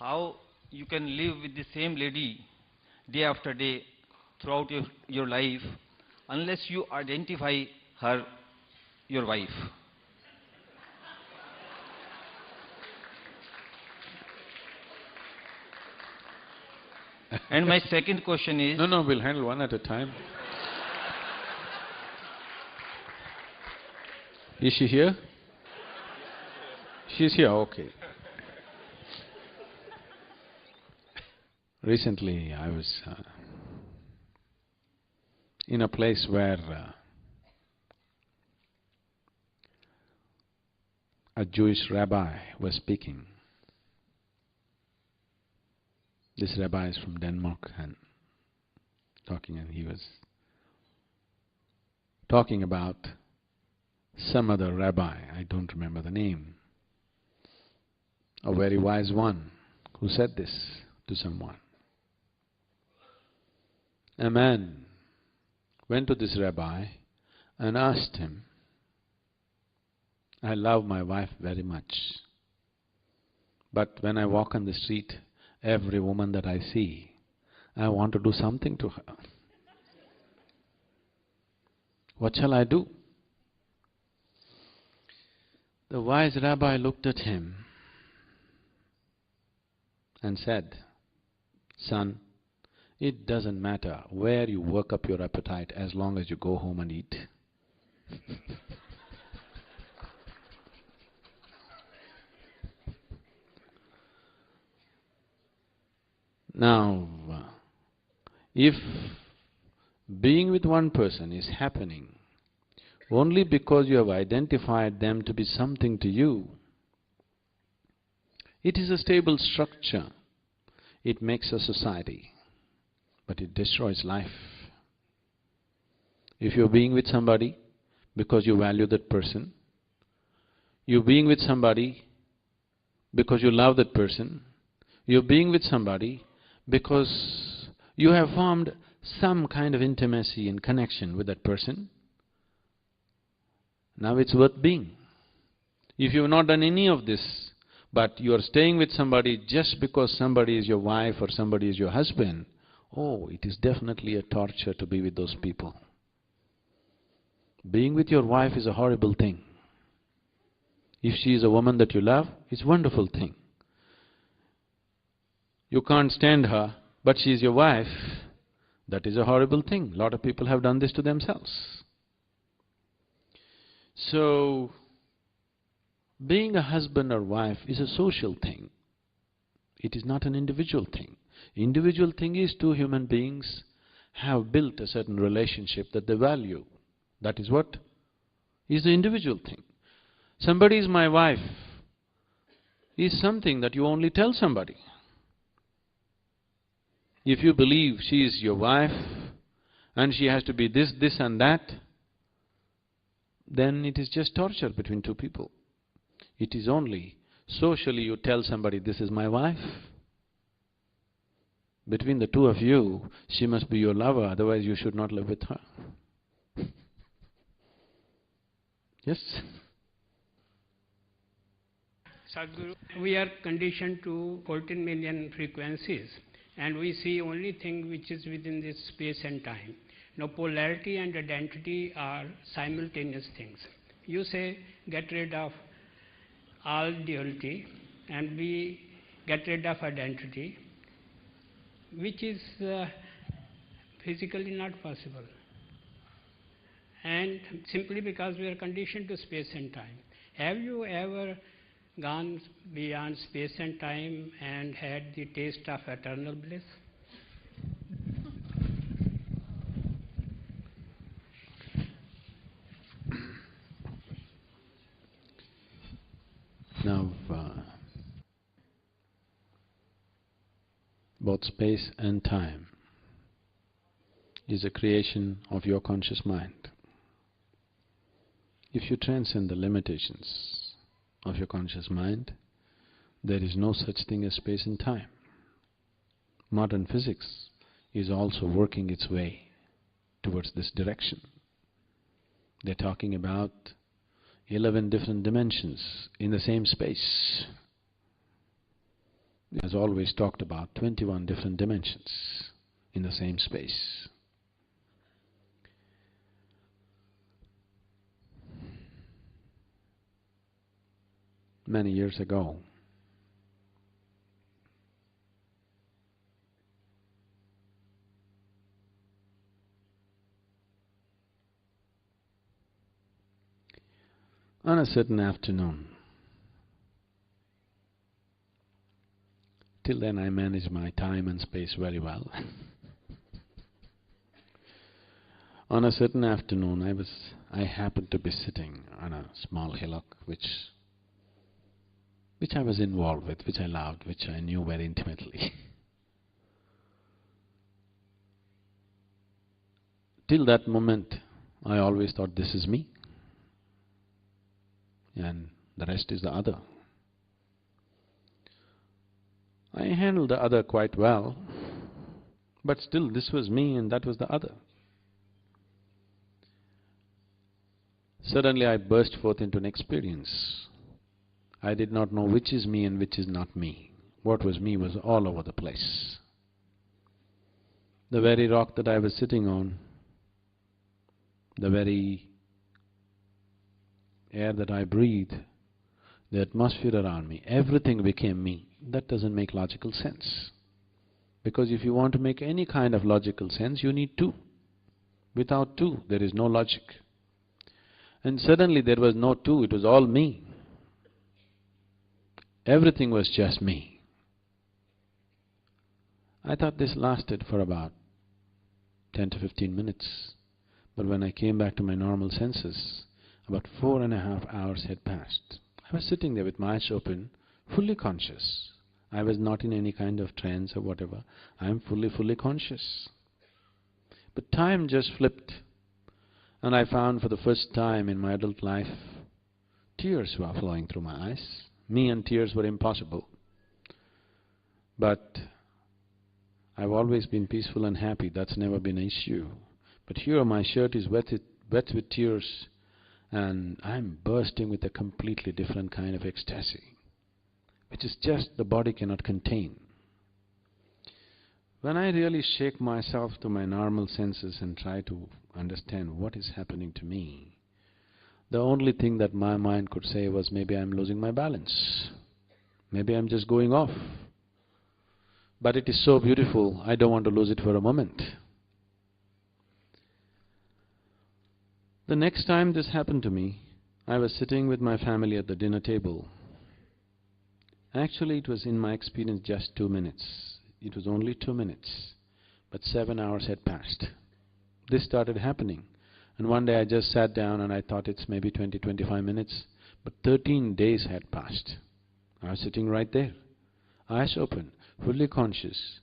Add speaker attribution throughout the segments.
Speaker 1: how you can live with the same lady day after day throughout your life unless you identify her your wife? And my second question is…
Speaker 2: No, we'll handle one at a time. Is she here? She's here, okay. Recently, I was in a place where a Jewish rabbi was speaking. This rabbi is from Denmark and he was talking about some other rabbi, I don't remember the name, a very wise one who said this to someone. A man went to this rabbi and asked him, I love my wife very much, but when I walk on the street, every woman that I see, I want to do something to her. What shall I do? The wise rabbi looked at him and said, Son, it doesn't matter where you work up your appetite as long as you go home and eat. Now, if being with one person is happening only because you have identified them to be something to you, it is a stable structure. It makes a society, but it destroys life. If you're being with somebody because you value that person, you're being with somebody because you love that person, you're being with somebody because you have formed some kind of intimacy and connection with that person, now it's worth being. If you have not done any of this, but you are staying with somebody just because somebody is your wife or somebody is your husband, oh, it is definitely a torture to be with those people. Being with your wife is a horrible thing. If she is a woman that you love, it's a wonderful thing. You can't stand her, but she is your wife, that is a horrible thing. A lot of people have done this to themselves. So, being a husband or wife is a social thing. It is not an individual thing. Individual thing is two human beings have built a certain relationship that they value. That is what is the individual thing. Somebody is my wife is something that you only tell somebody. If you believe she is your wife and she has to be this, this and that, then it is just torture between two people. It is only socially you tell somebody, this is my wife. Between the two of you, she must be your lover, otherwise you should not live with her. Yes?
Speaker 3: Sadhguru, we are conditioned to 14 million frequencies and we see only thing which is within this space and time. Now polarity and identity are simultaneous things. You say get rid of all duality and we get rid of identity, which is physically not possible. And simply because we are conditioned to space and time. Have you ever gone beyond space and time and had the taste of eternal bliss?
Speaker 2: Now, both space and time is a creation of your conscious mind. If you transcend the limitations of your conscious mind, there is no such thing as space and time. Modern physics is also working its way towards this direction. They're talking about 11 different dimensions in the same space. has always talked about 21 different dimensions in the same space. Many years ago, on a certain afternoon, till then I managed my time and space very well. On a certain afternoon, I happened to be sitting on a small hillock which I was involved with, which I loved, which I knew very intimately. Till that moment, I always thought this is me, and the rest is the other. I handled the other quite well, but still this was me and that was the other. Suddenly I burst forth into an experience. I did not know which is me and which is not me. What was me was all over the place. The very rock that I was sitting on, the very air that I breathe, the atmosphere around me, everything became me. That doesn't make logical sense. Because if you want to make any kind of logical sense, you need two. Without two, there is no logic. And suddenly there was no two, it was all me. Everything was just me. I thought this lasted for about 10 to 15 minutes. But when I came back to my normal senses, about 4.5 hours had passed. I was sitting there with my eyes open, fully conscious. I was not in any kind of trance or whatever. I am fully conscious. But time just flipped, and I found for the first time in my adult life, tears were flowing through my eyes. Me and tears were impossible. But I've always been peaceful and happy, that's never been an issue. But here my shirt is wet with tears, and I'm bursting with a completely different kind of ecstasy, which is just the body cannot contain. When I really shake myself to my normal senses and try to understand what is happening to me, the only thing that my mind could say was, maybe I'm losing my balance, maybe I'm just going off. But it is so beautiful, I don't want to lose it for a moment. The next time this happened to me, I was sitting with my family at the dinner table. Actually, it was in my experience just 2 minutes. It was only 2 minutes, but 7 hours had passed. This started happening, and one day I just sat down and I thought it's maybe 20-25 minutes, but 13 days had passed. I was sitting right there, eyes open, fully conscious.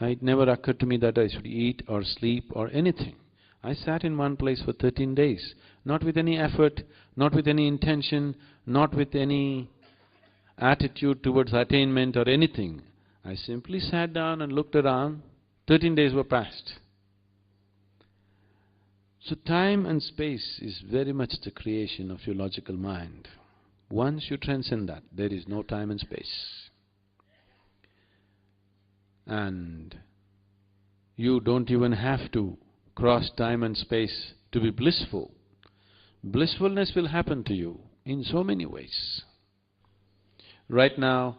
Speaker 2: It never occurred to me that I should eat or sleep or anything. I sat in one place for 13 days, not with any effort, not with any intention, not with any attitude towards attainment or anything. I simply sat down and looked around. 13 days were passed. So time and space is very much the creation of your logical mind. Once you transcend that, there is no time and space. And you don't even have to cross time and space to be blissful. Blissfulness will happen to you in so many ways. Right now,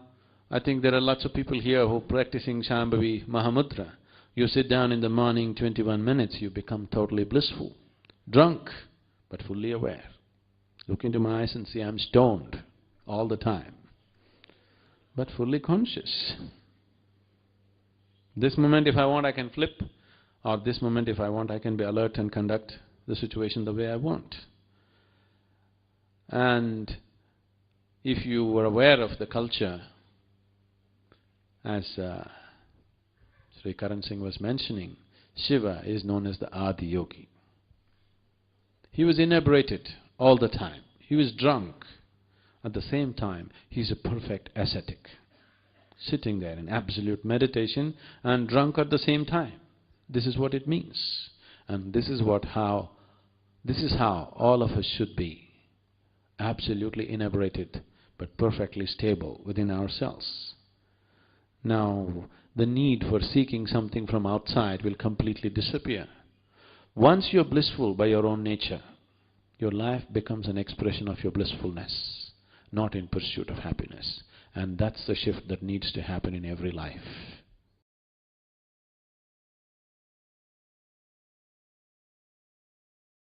Speaker 2: I think there are lots of people here who are practicing Shambhavi Mahamudra. You sit down in the morning, 21 minutes, you become totally blissful. Drunk, but fully aware. Look into my eyes and see I'm stoned all the time, but fully conscious. This moment if I want I can flip, or this moment if I want I can be alert and conduct the situation the way I want. And if you were aware of the culture, as Sri Karan Singh was mentioning, Shiva is known as the Adi Yogi. He was inebriated all the time. He was drunk. At the same time, he's a perfect ascetic, sitting there in absolute meditation and drunk at the same time. This is what it means. And this is how all of us should be. Absolutely inebriated, but perfectly stable within ourselves. Now, the need for seeking something from outside will completely disappear. Once you're blissful by your own nature, your life becomes an expression of your blissfulness, not in pursuit of happiness. And that's the shift that needs to happen in every life.